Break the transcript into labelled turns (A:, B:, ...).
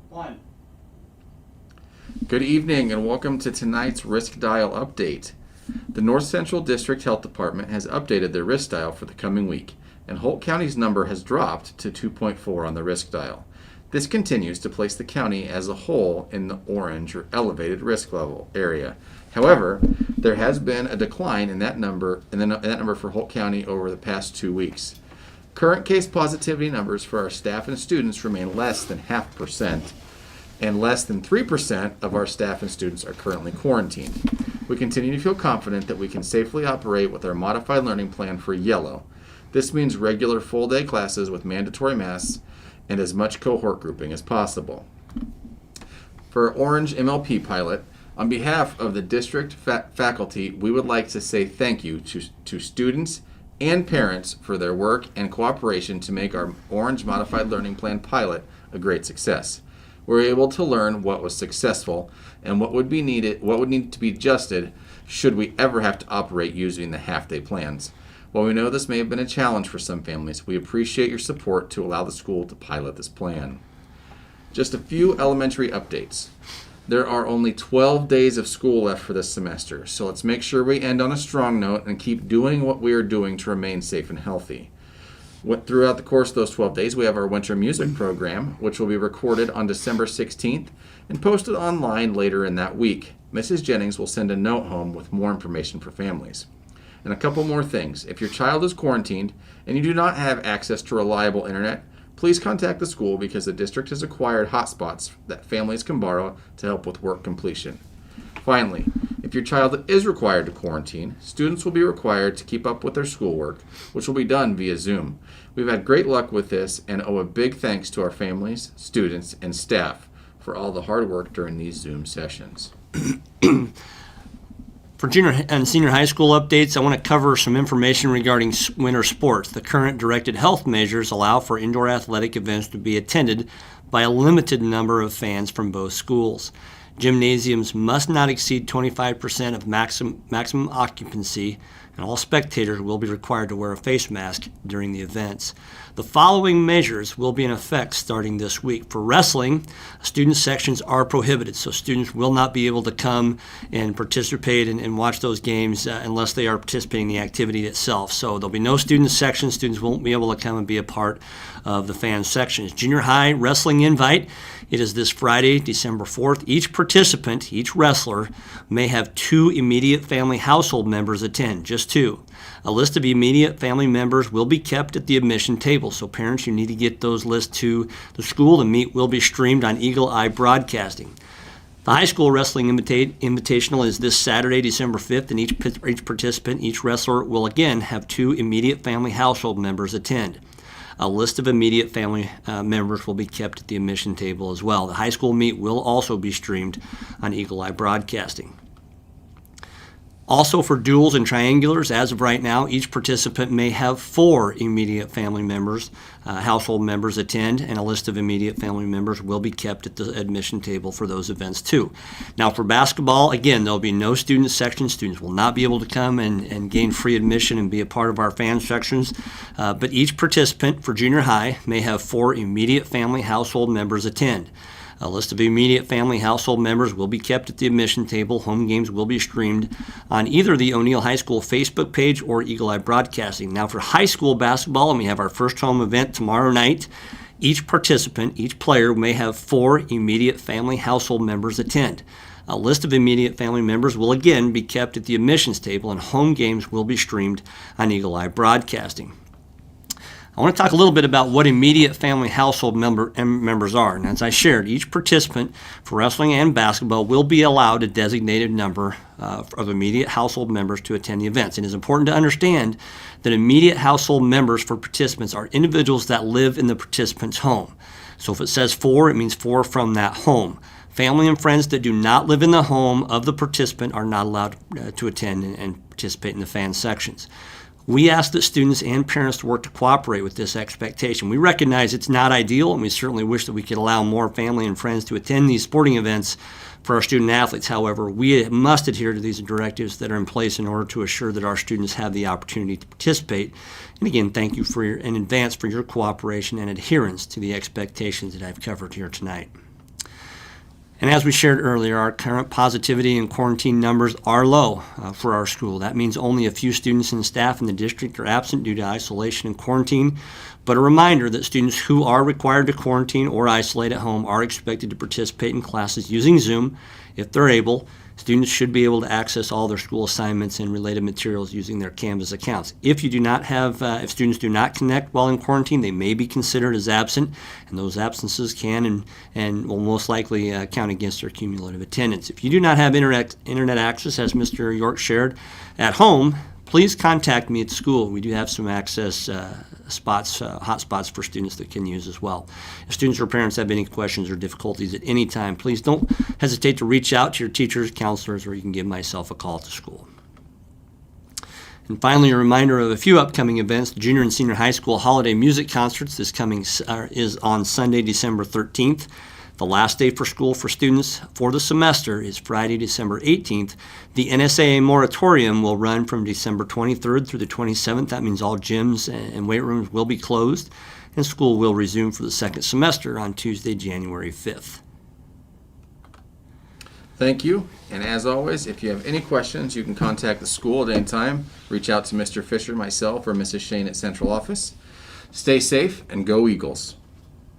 A: One.
B: Good evening and welcome to tonight's Risk Dial update. The North Central District Health Department has updated their risk dial for the coming week, and Holt County's number has dropped to 2.4 on the risk dial. This continues to place the county as a whole in the orange or elevated risk level area. However, there has been a decline in that number for Holt County over the past 2 weeks. Current case positivity numbers for our staff and students remain less than 0.5%, and less than 3% of our staff and students are currently quarantined. We continue to feel confident that we can safely operate with our modified learning plan for yellow. This means regular full-day classes with mandatory masks and as much cohort grouping as possible. For our orange MLP pilot, on behalf of the district faculty, we would like to say thank you to students and parents for their work and cooperation to make our orange modified learning plan pilot a great success. We were able to learn what was successful and what would need to be adjusted should we ever have to operate using the half-day plans. While we know this may have been a challenge for some families, we appreciate your support to allow the school to pilot this plan. Just a few elementary updates. There are only 12 days of school left for this semester, so let's make sure we end on a strong note and keep doing what we are doing to remain safe and healthy. Throughout the course of those 12 days, we have our winter music program, which will be recorded on December 16th and posted online later in that week. Mrs. Jennings will send a note home with more information for families. And a couple more things. If your child is quarantined and you do not have access to reliable internet, please contact the school because the district has acquired hotspots that families can borrow to help with work completion. Finally, if your child is required to quarantine, students will be required to keep up with their schoolwork, which will be done via Zoom. We've had great luck with this and owe a big thanks to our families, students, and staff for all the hard work during these Zoom sessions.
C: For junior and senior high school updates, I want to cover some information regarding winter sports. The current directed health measures allow for indoor athletic events to be attended by a limited number of fans from both schools. Gymnasiums must not exceed 25% of maximum occupancy, and all spectators will be required to wear a face mask during the events. The following measures will be in effect starting this week. For wrestling, student sections are prohibited, so students will not be able to come and participate and watch those games unless they are participating in the activity itself. So there'll be no student sections. Students won't be able to come and be a part of the fan sections. Junior high wrestling invite. It is this Friday, December 4th. Each participant, each wrestler, may have 2 immediate family household members attend, just 2. A list of immediate family members will be kept at the admission table, so parents, you need to get those lists to the school. The meet will be streamed on Eagle Eye Broadcasting. The high school wrestling invitational is this Saturday, December 5th, and each participant, each wrestler, will again have 2 immediate family household members attend. A list of immediate family members will be kept at the admission table as well. The high school meet will also be streamed on Eagle Eye Broadcasting. Also for duals and triangulars, as of right now, each participant may have 4 immediate family members, household members attend, and a list of immediate family members will be kept at the admission table for those events too. Now for basketball, again, there'll be no student section. Students will not be able to come and gain free admission and be a part of our fan sections, but each participant for junior high may have 4 immediate family household members attend. A list of immediate family household members will be kept at the admission table. Home games will be streamed on either the O'Neill High School Facebook page or Eagle Eye Broadcasting. Now for high school basketball, and we have our first home event tomorrow night, each participant, each player may have 4 immediate family household members attend. A list of immediate family members will again be kept at the admissions table, and home games will be streamed on Eagle Eye Broadcasting. I want to talk a little bit about what immediate family household members are. And as I shared, each participant for wrestling and basketball will be allowed a designated number of immediate household members to attend the events. It is important to understand that immediate household members for participants are individuals that live in the participant's home. So if it says 4, it means 4 from that home. Family and friends that do not live in the home of the participant are not allowed to attend and participate in the fan sections. We ask that students and parents to work to cooperate with this expectation. We recognize it's not ideal, and we certainly wish that we could allow more family and friends to attend these sporting events for our student athletes. However, we must adhere to these directives that are in place in order to assure that our students have the opportunity to participate. And again, thank you in advance for your cooperation and adherence to the expectations that I've covered here tonight. And as we shared earlier, our current positivity and quarantine numbers are low for our school. That means only a few students and staff in the district are absent due to isolation and quarantine. But a reminder that students who are required to quarantine or isolate at home are expected to participate in classes using Zoom if they're able. Students should be able to access all their school assignments and related materials using their Canvas accounts. If if students do not connect while in quarantine, they may be considered as absent, and those absences can and will most likely count against their cumulative attendance. If you do not have internet access, as Mr. York shared, at home, please contact me at school. We do have some access hotspots for students that can use as well. If students or parents have any questions or difficulties at any time, please don't hesitate to reach out to your teachers, counselors, or you can give myself a call at the school. And finally, a reminder of a few upcoming events. The junior and senior high school holiday music concerts is on Sunday, December 13th. The last day for school for students for the semester is Friday, December 18th. The NSAA moratorium will run from December 23rd through the 27th. That means all gyms and weight rooms will be closed, and school will resume for the second semester on Tuesday, January 5th.
B: Thank you. And as always, if you have any questions, you can contact the school at any time. Reach out to Mr. Fisher, myself, or Mrs. Shane at Central Office. Stay safe and go Eagles.